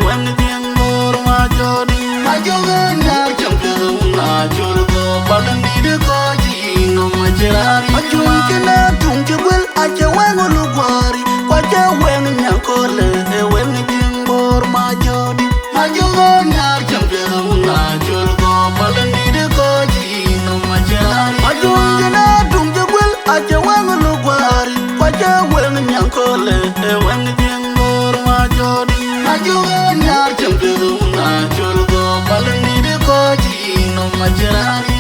when ding bor ma jodi ma joga nyar champion na chulgo balandi de ko ji no ma jirari ajun kina tung jubel aja wangu lugwari waja wen nyakole when ding bor ma jodi ma joga nyar champion na chulgo balandi de ko ji no ma jirari ajun kina tung jubel aja wangu lugwari waja wen nyakole when ding bor ma jodi ma joga nyar champion na chulgo balandi de ko ji no ma jirari